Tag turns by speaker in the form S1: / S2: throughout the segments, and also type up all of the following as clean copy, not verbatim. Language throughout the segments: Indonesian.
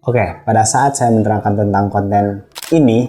S1: Oke, pada saat saya menerangkan tentang konten ini,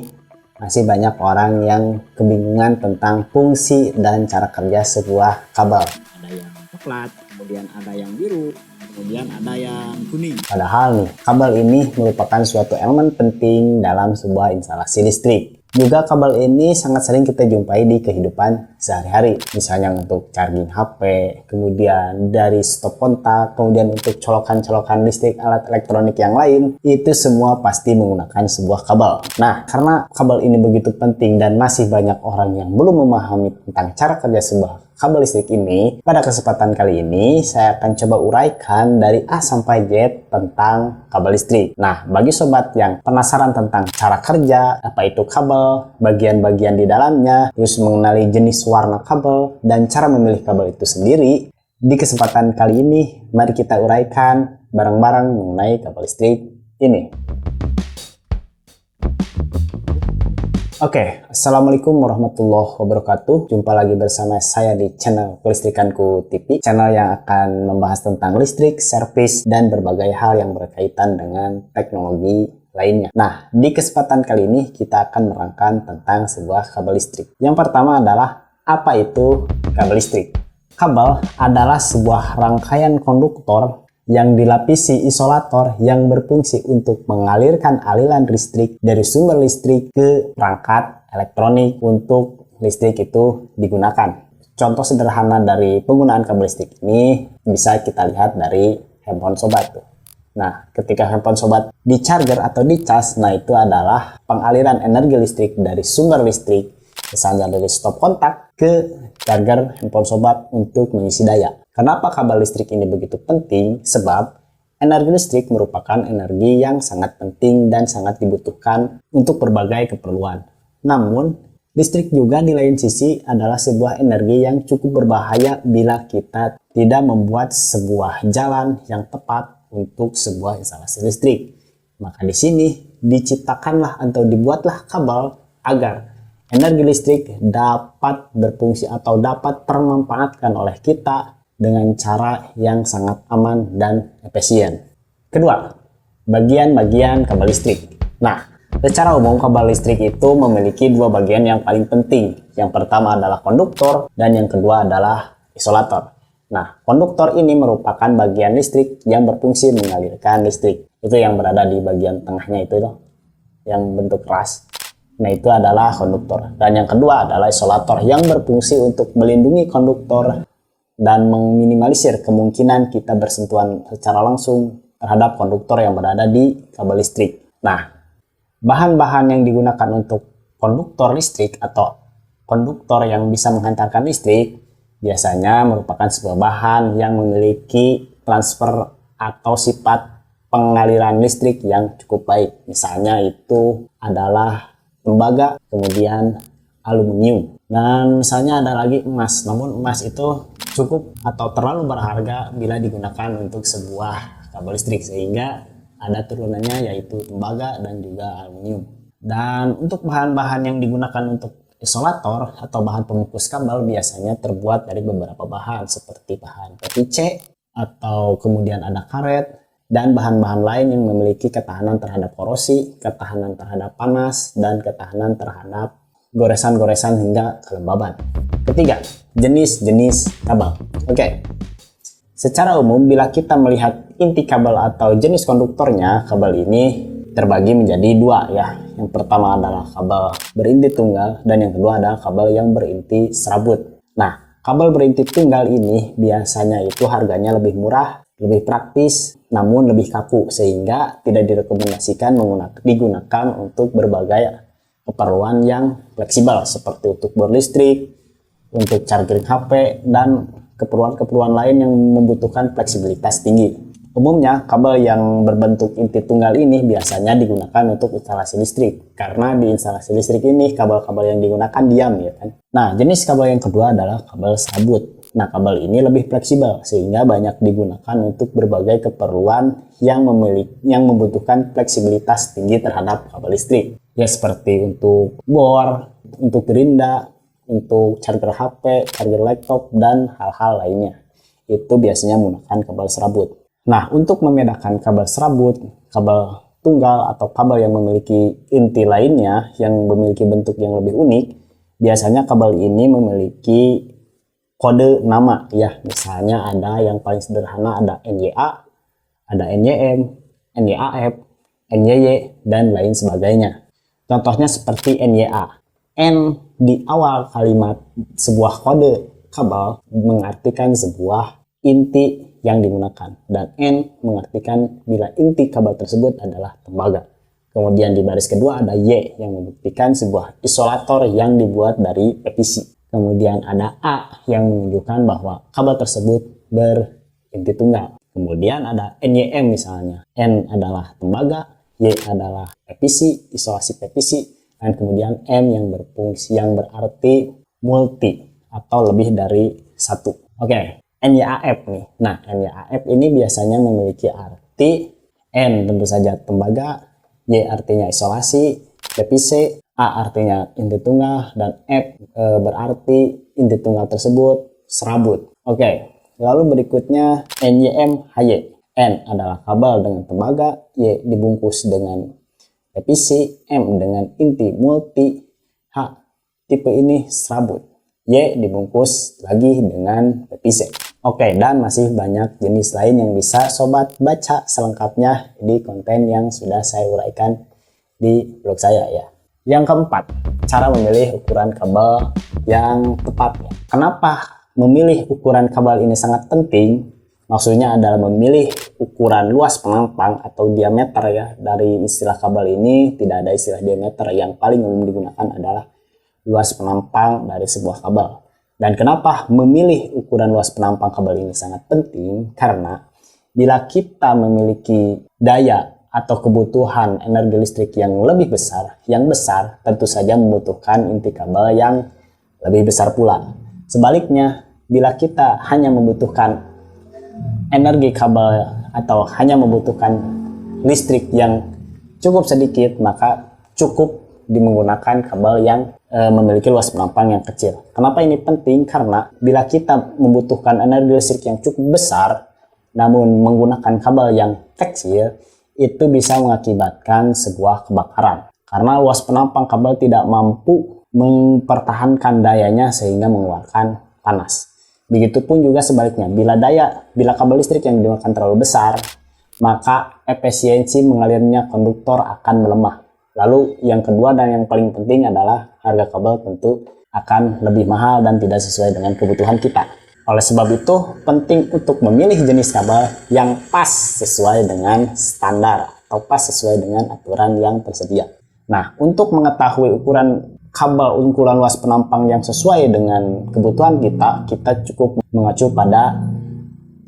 S1: masih banyak orang yang kebingungan tentang fungsi dan cara kerja sebuah kabel.
S2: Ada yang coklat, kemudian ada yang biru, kemudian ada yang kuning.
S1: Padahal nih, kabel ini merupakan suatu elemen penting dalam sebuah instalasi listrik. Juga kabel ini sangat sering kita jumpai di kehidupan sehari-hari. Misalnya untuk charging HP, kemudian dari stop kontak, kemudian untuk colokan-colokan listrik alat elektronik yang lain. Itu semua pasti menggunakan sebuah kabel. Nah, karena kabel ini begitu penting dan masih banyak orang yang belum memahami tentang cara kerja sebuah kabel listrik ini, pada kesempatan kali ini saya akan coba uraikan dari A sampai Z tentang kabel listrik. Nah, bagi sobat yang penasaran tentang cara kerja, apa itu kabel, bagian-bagian di dalamnya, terus mengenali jenis warna kabel, dan cara memilih kabel itu sendiri, di kesempatan kali ini mari kita uraikan bareng-bareng mengenai kabel listrik ini. Oke, Assalamualaikum warahmatullahi wabarakatuh. Jumpa lagi bersama saya di channel Kelistrikanku TV, channel yang akan membahas tentang listrik, servis, dan berbagai hal yang berkaitan dengan teknologi lainnya. Nah, di kesempatan kali ini kita akan menerangkan tentang sebuah kabel listrik. Yang pertama adalah, apa itu kabel listrik? Kabel adalah sebuah rangkaian konduktor yang dilapisi isolator yang berfungsi untuk mengalirkan aliran listrik dari sumber listrik ke perangkat elektronik untuk listrik itu digunakan. Contoh sederhana dari penggunaan kabel listrik ini bisa kita lihat dari handphone sobat tuh. Nah, ketika handphone sobat di charger atau di cas, nah itu adalah pengaliran energi listrik dari sumber listrik, misalnya dari stop kontak ke charger handphone sobat untuk mengisi daya. Kenapa kabel listrik ini begitu penting? Sebab energi listrik merupakan energi yang sangat penting dan sangat dibutuhkan untuk berbagai keperluan. Namun, listrik juga di lain sisi adalah sebuah energi yang cukup berbahaya bila kita tidak membuat sebuah jalan yang tepat untuk sebuah instalasi listrik. Maka di sini diciptakanlah atau dibuatlah kabel agar energi listrik dapat berfungsi atau dapat termanfaatkan oleh kita dengan cara yang sangat aman dan efisien. Kedua, bagian-bagian kabel listrik. Nah, secara umum kabel listrik itu memiliki dua bagian yang paling penting. Yang pertama adalah konduktor dan yang kedua adalah isolator. Nah, konduktor ini merupakan bagian listrik yang berfungsi mengalirkan listrik. Itu yang berada di bagian tengahnya itu loh, yang bentuk keras. Nah, itu adalah konduktor. Dan yang kedua adalah isolator yang berfungsi untuk melindungi konduktor dan meminimalisir kemungkinan kita bersentuhan secara langsung terhadap konduktor yang berada di kabel listrik. Nah, bahan-bahan yang digunakan untuk konduktor listrik atau konduktor yang bisa menghantarkan listrik biasanya merupakan sebuah bahan yang memiliki transfer atau sifat pengaliran listrik yang cukup baik. Misalnya itu adalah tembaga, kemudian aluminium, dan misalnya ada lagi emas. Namun emas itu cukup atau terlalu berharga bila digunakan untuk sebuah kabel listrik, sehingga ada turunannya yaitu tembaga dan juga aluminium. Dan untuk bahan-bahan yang digunakan untuk isolator atau bahan pemukus kabel biasanya terbuat dari beberapa bahan seperti bahan PVC atau kemudian ada karet dan bahan-bahan lain yang memiliki ketahanan terhadap korosi, ketahanan terhadap panas, dan ketahanan terhadap goresan-goresan hingga kelembaban. Ketiga, jenis-jenis kabel. Oke. Secara umum bila kita melihat inti kabel atau jenis konduktornya, kabel ini terbagi menjadi dua ya. Yang pertama adalah kabel berinti tunggal dan yang kedua adalah kabel yang berinti serabut. Nah, kabel berinti tunggal ini biasanya itu harganya lebih murah, lebih praktis, namun lebih kaku sehingga tidak direkomendasikan digunakan untuk berbagai keperluan yang fleksibel seperti untuk bor listrik, untuk charging HP, dan keperluan-keperluan lain yang membutuhkan fleksibilitas tinggi. Umumnya kabel yang berbentuk inti tunggal ini biasanya digunakan untuk instalasi listrik, karena di instalasi listrik ini kabel-kabel yang digunakan diam ya kan. Nah, jenis kabel yang kedua adalah kabel serabut. Nah, kabel ini lebih fleksibel sehingga banyak digunakan untuk berbagai keperluan yang membutuhkan fleksibilitas tinggi terhadap kabel listrik. Ya, seperti untuk bor, untuk gerinda, untuk charger HP, charger laptop, dan hal-hal lainnya. Itu biasanya menggunakan kabel serabut. Nah, untuk membedakan kabel serabut, kabel tunggal atau kabel yang memiliki inti lainnya yang memiliki bentuk yang lebih unik, biasanya kabel ini memiliki kode nama ya. Misalnya ada yang paling sederhana ada NYA, ada NYM, NYAF, NYY, dan lain sebagainya. Contohnya seperti NYA. N di awal kalimat sebuah kode kabel mengartikan sebuah inti yang digunakan, dan N mengartikan bila inti kabel tersebut adalah tembaga. Kemudian di baris kedua ada Y yang membuktikan sebuah isolator yang dibuat dari PVC. Kemudian ada A yang menunjukkan bahwa kabel tersebut berinti tunggal. Kemudian ada NYM misalnya. N adalah tembaga, Y adalah PVC, isolasi PVC, dan kemudian M yang berfungsi yang berarti multi atau lebih dari satu. Oke. NYAF nih. Nah, NYAF ini biasanya memiliki arti N tentu saja tembaga, Y artinya isolasi, PVC, A artinya inti tunggal, dan F berarti inti tunggal tersebut serabut. Oke, lalu berikutnya NYM HY. N adalah kabel dengan tembaga, Y dibungkus dengan PVC, M dengan inti multi, H tipe ini serabut, Y dibungkus lagi dengan PVC. Oke, dan masih banyak jenis lain yang bisa sobat baca selengkapnya di konten yang sudah saya uraikan di blog saya ya. Yang keempat, cara memilih ukuran kabel yang tepat. Kenapa memilih ukuran kabel ini sangat penting? Maksudnya adalah memilih ukuran luas penampang atau diameter ya. Dari istilah kabel ini tidak ada istilah diameter, yang paling umum digunakan adalah luas penampang dari sebuah kabel. Dan kenapa memilih ukuran luas penampang kabel ini sangat penting? Karena bila kita memiliki daya atau kebutuhan energi listrik yang lebih besar, tentu saja membutuhkan inti kabel yang lebih besar pula. Sebaliknya, bila kita hanya membutuhkan energi kabel atau hanya membutuhkan listrik yang cukup sedikit, maka cukup menggunakan kabel yang memiliki luas penampang yang kecil. Kenapa ini penting? Karena bila kita membutuhkan energi listrik yang cukup besar namun menggunakan kabel yang kecil, itu bisa mengakibatkan sebuah kebakaran. Karena luas penampang kabel tidak mampu mempertahankan dayanya sehingga mengeluarkan panas. Begitupun juga sebaliknya, bila kabel listrik yang digunakan terlalu besar, maka efisiensi mengalirnya konduktor akan melemah. Lalu yang kedua dan yang paling penting adalah harga kabel tentu akan lebih mahal dan tidak sesuai dengan kebutuhan kita. Oleh sebab itu, penting untuk memilih jenis kabel yang pas sesuai dengan standar atau pas sesuai dengan aturan yang tersedia. Nah, untuk mengetahui ukuran luas penampang yang sesuai dengan kebutuhan kita cukup mengacu pada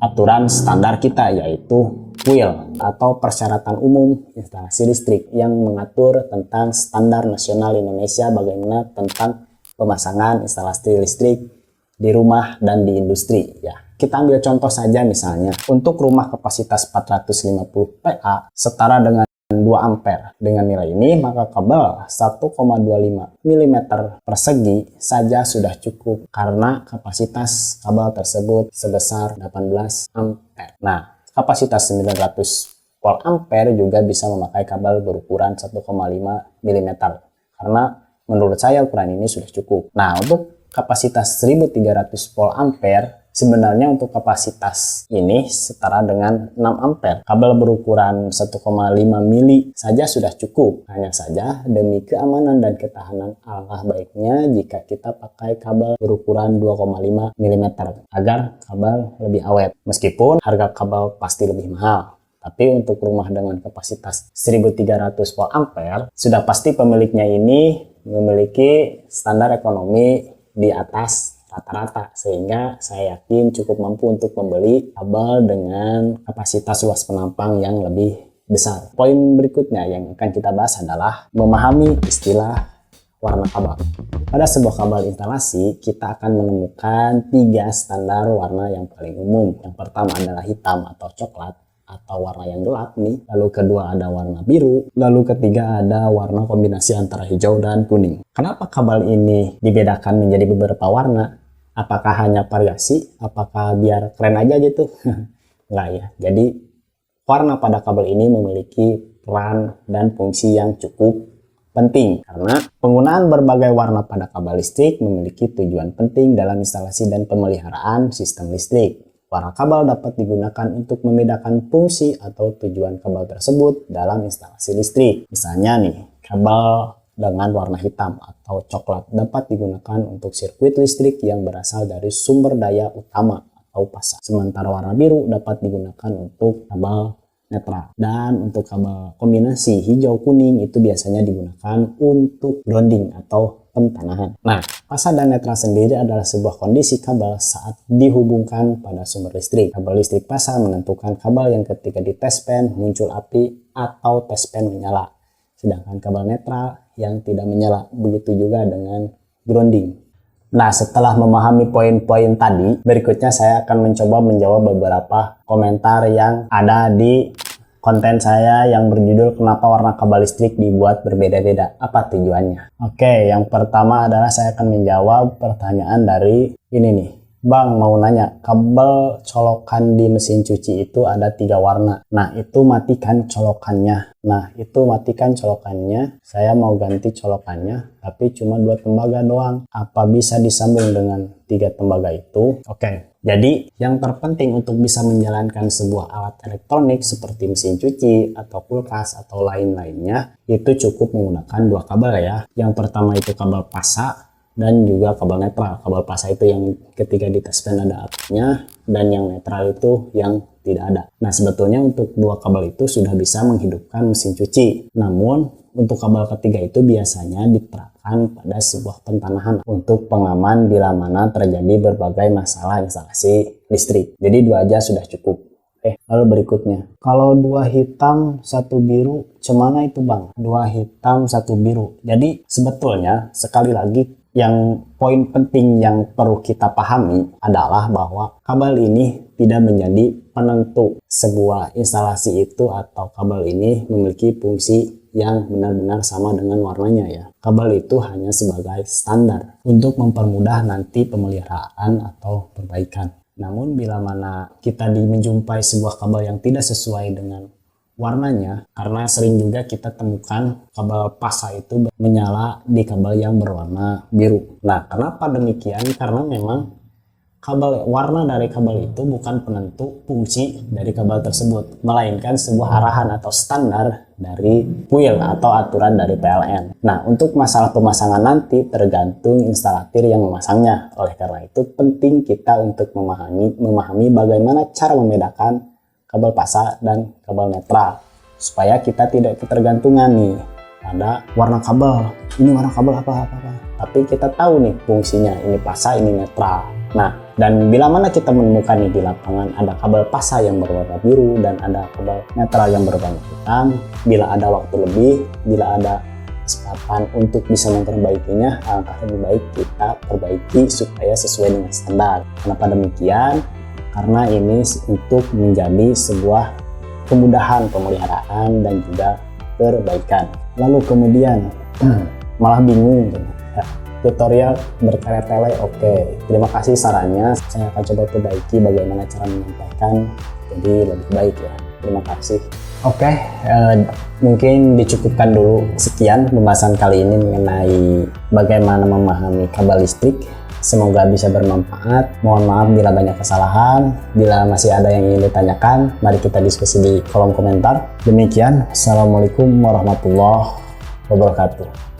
S1: aturan standar kita, yaitu WIL atau Persyaratan Umum Instalasi Listrik, yang mengatur tentang standar nasional Indonesia bagaimana tentang pemasangan instalasi listrik di rumah dan di industri ya. Kita ambil contoh saja, misalnya untuk rumah kapasitas 450 PA setara dengan 2 ampere. Dengan nilai ini maka kabel 1,25 mm persegi saja sudah cukup karena kapasitas kabel tersebut sebesar 18 ampere. Nah, kapasitas 900 volt ampere juga bisa memakai kabel berukuran 1,5 mm karena menurut saya ukuran ini sudah cukup. Nah, untuk kapasitas 1300 volt ampere, sebenarnya untuk kapasitas ini setara dengan 6 ampere. Kabel berukuran 1,5 mili saja sudah cukup. Hanya saja demi keamanan dan ketahanan, alangkah baiknya jika kita pakai kabel berukuran 2,5 mm agar kabel lebih awet. Meskipun harga kabel pasti lebih mahal, tapi untuk rumah dengan kapasitas 1300 volt ampere, sudah pasti pemiliknya ini memiliki standar ekonomi di atas rata-rata, sehingga saya yakin cukup mampu untuk membeli kabel dengan kapasitas luas penampang yang lebih besar. Poin berikutnya yang akan kita bahas adalah memahami istilah warna kabel. Pada sebuah kabel instalasi, kita akan menemukan 3 standar warna yang paling umum. Yang pertama adalah hitam atau coklat atau warna yang gelap nih. Lalu kedua ada warna biru. Lalu ketiga ada warna kombinasi antara hijau dan kuning. Kenapa kabel ini dibedakan menjadi beberapa warna? Apakah hanya variasi? Apakah biar keren aja gitu? Enggak ya. Jadi warna pada kabel ini memiliki peran dan fungsi yang cukup penting karena penggunaan berbagai warna pada kabel listrik memiliki tujuan penting dalam instalasi dan pemeliharaan sistem listrik. Warna kabel dapat digunakan untuk membedakan fungsi atau tujuan kabel tersebut dalam instalasi listrik. Misalnya nih, kabel dengan warna hitam atau coklat dapat digunakan untuk sirkuit listrik yang berasal dari sumber daya utama atau pasar. Sementara warna biru dapat digunakan untuk kabel netral, dan untuk kabel kombinasi hijau kuning itu biasanya digunakan untuk grounding atau pentanahan. Nah, pasar dan netral sendiri adalah sebuah kondisi kabel saat dihubungkan pada sumber listrik. Kabel listrik pasar menentukan kabel yang ketika di tespen muncul api atau tespen menyala, sedangkan kabel netral yang tidak menyala. Begitu juga dengan grounding. Nah, setelah memahami poin-poin tadi, berikutnya saya akan mencoba menjawab beberapa komentar yang ada di konten saya yang berjudul "Kenapa warna kabel listrik dibuat berbeda-beda? Apa tujuannya?" Oke, yang pertama adalah saya akan menjawab pertanyaan dari ini nih. Bang, mau nanya, kabel colokan di mesin cuci itu ada 3 warna. Nah, itu matikan colokannya. Saya mau ganti colokannya, tapi cuma 2 tembaga doang. Apa bisa disambung dengan 3 tembaga itu? Oke, jadi yang terpenting untuk bisa menjalankan sebuah alat elektronik seperti mesin cuci atau kulkas atau lain-lainnya, itu cukup menggunakan 2 kabel ya. Yang pertama itu kabel pasa dan juga kabel netral. Kabel pasa itu yang ketika di tespen ada apinya, dan yang netral itu yang tidak ada. Nah, sebetulnya untuk 2 kabel itu sudah bisa menghidupkan mesin cuci. Namun untuk kabel ketiga itu biasanya diterapkan pada sebuah pentanahan untuk pengaman bila mana terjadi berbagai masalah instalasi listrik. Jadi 2 aja sudah cukup. Lalu berikutnya, kalau 2 hitam 1 biru, cemana itu bang? 2 hitam 1 biru. Jadi sebetulnya sekali lagi, yang poin penting yang perlu kita pahami adalah bahwa kabel ini tidak menjadi penentu sebuah instalasi itu, atau kabel ini memiliki fungsi yang benar-benar sama dengan warnanya ya. Kabel itu hanya sebagai standar untuk mempermudah nanti pemeliharaan atau perbaikan. Namun bila mana kita menjumpai sebuah kabel yang tidak sesuai dengan warnanya, karena sering juga kita temukan kabel pasa itu menyala di kabel yang berwarna biru. Nah, kenapa demikian? Karena memang warna dari kabel itu bukan penentu fungsi dari kabel tersebut, melainkan sebuah arahan atau standar dari kuil atau aturan dari PLN. Nah, untuk masalah pemasangan nanti tergantung instalatir yang memasangnya. Oleh karena itu penting kita untuk memahami bagaimana cara membedakan kabel pasa dan kabel netral, supaya kita tidak ketergantungan nih pada warna kabel. Ini warna kabel apa. Tapi kita tahu nih fungsinya, ini pasa, ini netral. Nah, dan bila mana kita menemukan nih di lapangan ada kabel pasa yang berwarna biru dan ada kabel netral yang berwarna hitam, bila ada waktu lebih, bila ada kesempatan untuk bisa memperbaikinya, alangkah lebih baik kita perbaiki supaya sesuai dengan standar. Kenapa demikian? Karena ini untuk menjadi sebuah kemudahan pemeliharaan dan juga perbaikan. Lalu kemudian malah bingung ya, tutorial bertele-tele. Oke, terima kasih sarannya, saya akan coba perbaiki bagaimana cara menyampaikan jadi lebih baik ya. Terima kasih. Oke, mungkin dicukupkan dulu sekian pembahasan kali ini mengenai bagaimana memahami kabel listrik. Semoga bisa bermanfaat. Mohon maaf bila banyak kesalahan. Bila masih ada yang ingin ditanyakan, mari kita diskusi di kolom komentar. Demikian, Assalamualaikum warahmatullahi wabarakatuh.